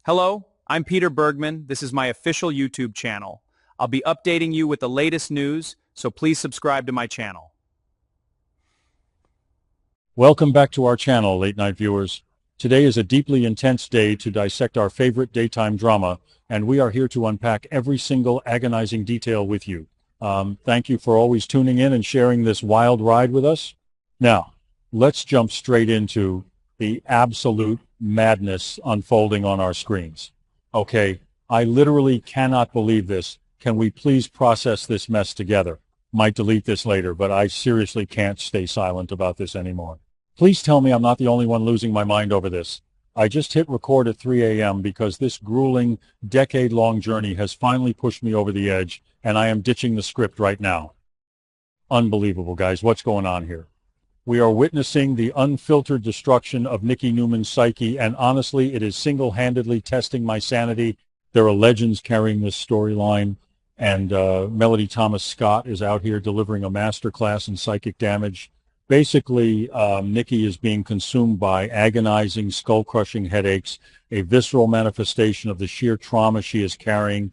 Hello, I'm Peter Bergman. This is my official YouTube channel. I'll be updating you with the latest news, so please subscribe to my channel. Welcome back to our channel, late night viewers. Today is a deeply intense day to dissect our favorite daytime drama, and we are here to unpack every single agonizing detail with you. Thank you for always tuning in and sharing this wild ride with us. Now, let's jump straight into the absolute madness unfolding on our screens. Okay, I literally cannot believe this. Can we please process this mess together? Might delete this later, but I seriously can't stay silent about this anymore. Please tell me I'm not the only one losing my mind over this. I just hit record at 3 a.m. because this grueling, decade-long journey has finally pushed me over the edge, and I am ditching the script right now. Unbelievable, guys. What's going on here? We are witnessing the unfiltered destruction of Nikki Newman's psyche, and honestly, it is single-handedly testing my sanity. There are legends carrying this storyline, and Melody Thomas Scott is out here delivering a masterclass in psychic damage. Basically, Nikki is being consumed by agonizing, skull-crushing headaches, a visceral manifestation of the sheer trauma she is carrying.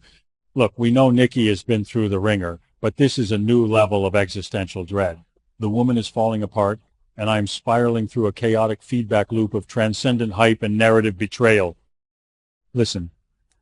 Look, we know Nikki has been through the ringer, but this is a new level of existential dread. The woman is falling apart, and I am spiraling through a chaotic feedback loop of transcendent hype and narrative betrayal. Listen,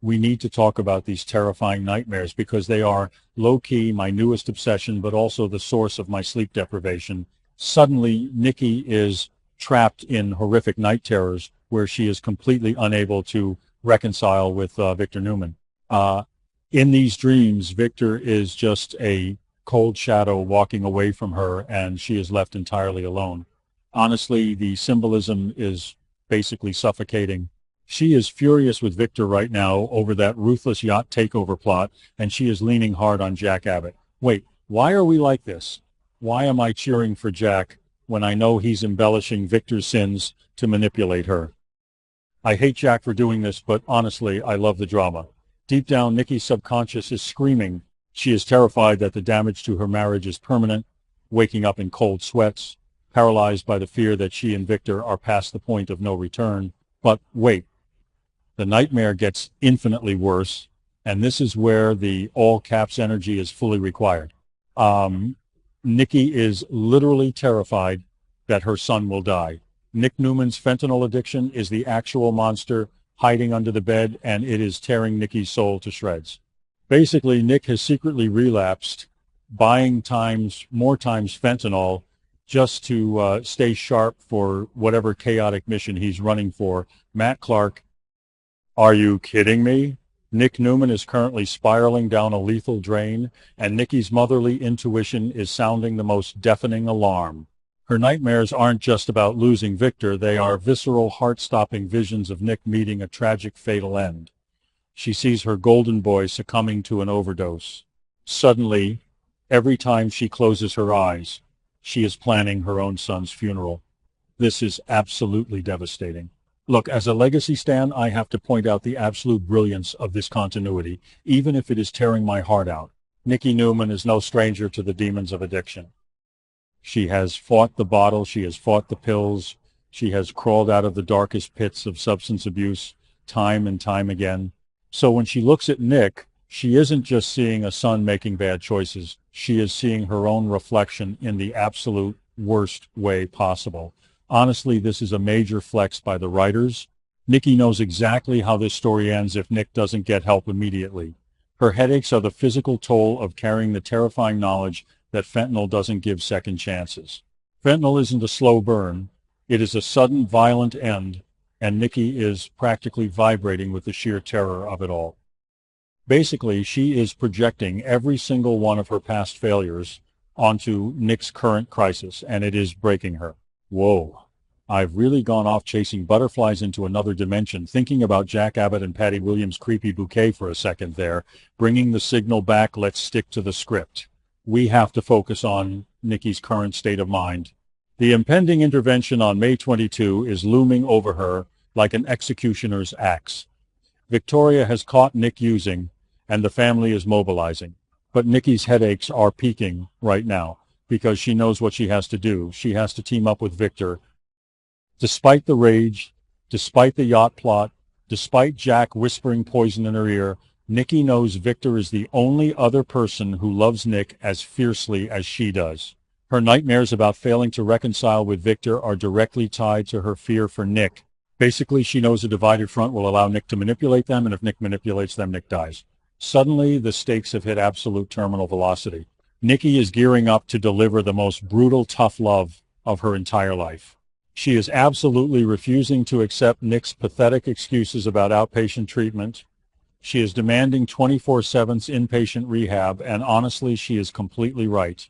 we need to talk about these terrifying nightmares because they are low-key my newest obsession, but also the source of my sleep deprivation. Suddenly, Nikki is trapped in horrific night terrors where she is completely unable to reconcile with Victor Newman. In these dreams, Victor is just a cold shadow walking away from her, and she is left entirely alone. Honestly, the symbolism is basically suffocating. She is furious with Victor right now over that ruthless yacht takeover plot, and she is leaning hard on Jack Abbott. Wait, why are we like this? Why am I cheering for Jack when I know he's embellishing Victor's sins to manipulate her? I hate Jack for doing this, but honestly, I love the drama. Deep down, Nikki's subconscious is screaming. She is terrified that the damage to her marriage is permanent, waking up in cold sweats, paralyzed by the fear that she and Victor are past the point of no return. But wait, the nightmare gets infinitely worse, and this is where the all-caps energy is fully required. Nikki is literally terrified that her son will die. Nick Newman's fentanyl addiction is the actual monster hiding under the bed, and it is tearing Nikki's soul to shreds. Basically, Nick has secretly relapsed, buying more times fentanyl just to stay sharp for whatever chaotic mission he's running for. Matt Clark, are you kidding me? Nick Newman is currently spiraling down a lethal drain, and Nikki's motherly intuition is sounding the most deafening alarm. Her nightmares aren't just about losing Victor, they are visceral, heart-stopping visions of Nick meeting a tragic, fatal end. She sees her golden boy succumbing to an overdose. Suddenly, every time she closes her eyes, she is planning her own son's funeral. This is absolutely devastating. Look, as a legacy stan, I have to point out the absolute brilliance of this continuity, even if it is tearing my heart out. Nikki Newman is no stranger to the demons of addiction. She has fought the bottle, she has fought the pills, she has crawled out of the darkest pits of substance abuse time and time again. So when she looks at Nick, she isn't just seeing a son making bad choices. She is seeing her own reflection in the absolute worst way possible. Honestly, this is a major flex by the writers. Nikki knows exactly how this story ends if Nick doesn't get help immediately. Her headaches are the physical toll of carrying the terrifying knowledge that fentanyl doesn't give second chances. Fentanyl isn't a slow burn. It is a sudden, violent end, and Nikki is practically vibrating with the sheer terror of it all. Basically, she is projecting every single one of her past failures onto Nick's current crisis, and it is breaking her. Whoa, I've really gone off chasing butterflies into another dimension, thinking about Jack Abbott and Patty Williams' creepy bouquet for a second there, bringing the signal back. Let's stick to the script. We have to focus on Nikki's current state of mind. The impending intervention on May 22 is looming over her like an executioner's axe. Victoria has caught Nick using, and the family is mobilizing. But Nikki's headaches are peaking right now because she knows what she has to do. She has to team up with Victor. Despite the rage, despite the yacht plot, Despite Jack whispering poison in her ear, Nikki knows Victor is the only other person who loves Nick as fiercely as she does. Her nightmares about failing to reconcile with Victor are directly tied to her fear for Nick. Basically, she knows a divided front will allow Nick to manipulate them, and if Nick manipulates them, Nick dies. Suddenly, the stakes have hit absolute terminal velocity. Nikki is gearing up to deliver the most brutal, tough love of her entire life. She is absolutely refusing to accept Nick's pathetic excuses about outpatient treatment. She is demanding 24/7 inpatient rehab, and honestly, she is completely right.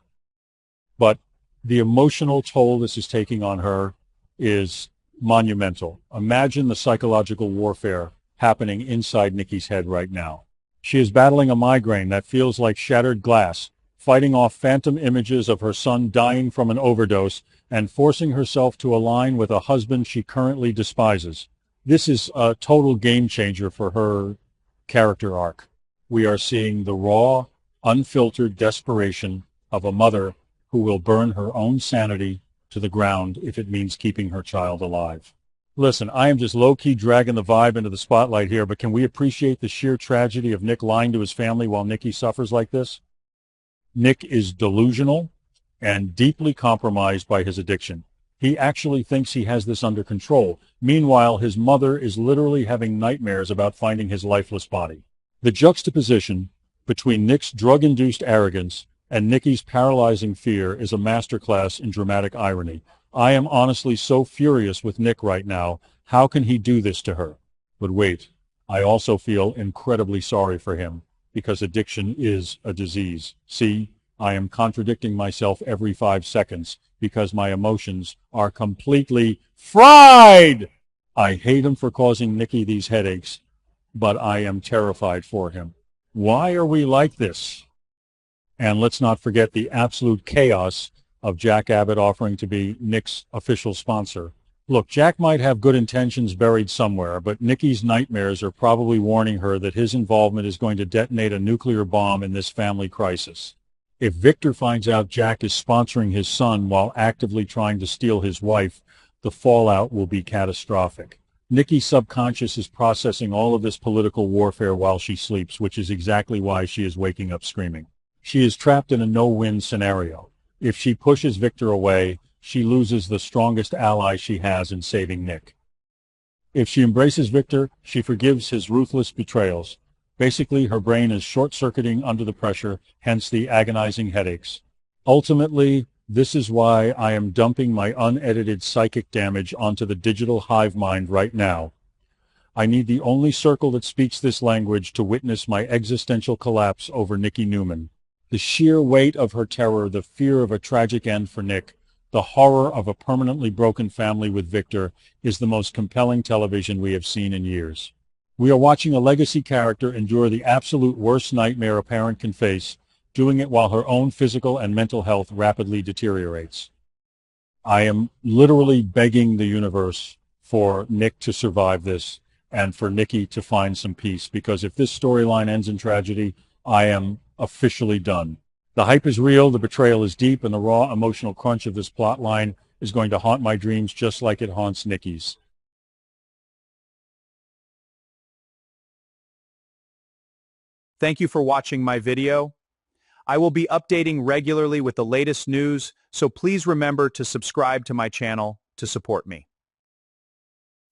But the emotional toll this is taking on her is monumental. Imagine the psychological warfare happening inside Nikki's head right now. She is battling a migraine that feels like shattered glass, fighting off phantom images of her son dying from an overdose, and forcing herself to align with a husband she currently despises. This is a total game changer for her character arc. We are seeing the raw, unfiltered desperation of a mother who will burn her own sanity to the ground if it means keeping her child alive. Listen, I am just low-key dragging the vibe into the spotlight here, but can we appreciate the sheer tragedy of Nick lying to his family while Nikki suffers like this? Nick is delusional and deeply compromised by his addiction. He actually thinks he has this under control. Meanwhile, his mother is literally having nightmares about finding his lifeless body. The juxtaposition between Nick's drug-induced arrogance and Nikki's paralyzing fear is a masterclass in dramatic irony. I am honestly so furious with Nick right now. How can he do this to her? But wait, I also feel incredibly sorry for him, because addiction is a disease. See, I am contradicting myself every 5 seconds because my emotions are completely fried. I hate him for causing Nikki these headaches, but I am terrified for him. Why are we like this? And let's not forget the absolute chaos of Jack Abbott offering to be Nick's official sponsor. Look, Jack might have good intentions buried somewhere, but Nikki's nightmares are probably warning her that his involvement is going to detonate a nuclear bomb in this family crisis. If Victor finds out Jack is sponsoring his son while actively trying to steal his wife, the fallout will be catastrophic. Nikki's subconscious is processing all of this political warfare while she sleeps, which is exactly why she is waking up screaming. She is trapped in a no-win scenario. If she pushes Victor away, she loses the strongest ally she has in saving Nick. If she embraces Victor, she forgives his ruthless betrayals. Basically, her brain is short-circuiting under the pressure, hence the agonizing headaches. Ultimately, this is why I am dumping my unedited psychic damage onto the digital hive mind right now. I need the only circle that speaks this language to witness my existential collapse over Nikki Newman. The sheer weight of her terror, the fear of a tragic end for Nick, the horror of a permanently broken family with Victor is the most compelling television we have seen in years. We are watching a legacy character endure the absolute worst nightmare a parent can face, doing it while her own physical and mental health rapidly deteriorates. I am literally begging the universe for Nick to survive this and for Nikki to find some peace, because if this storyline ends in tragedy, I am officially done. The hype is real, the betrayal is deep, and the raw emotional crunch of this plot line is going to haunt my dreams just like it haunts Nikki's. Thank you for watching my video. I will be updating regularly with the latest news, so please remember to subscribe to my channel to support me.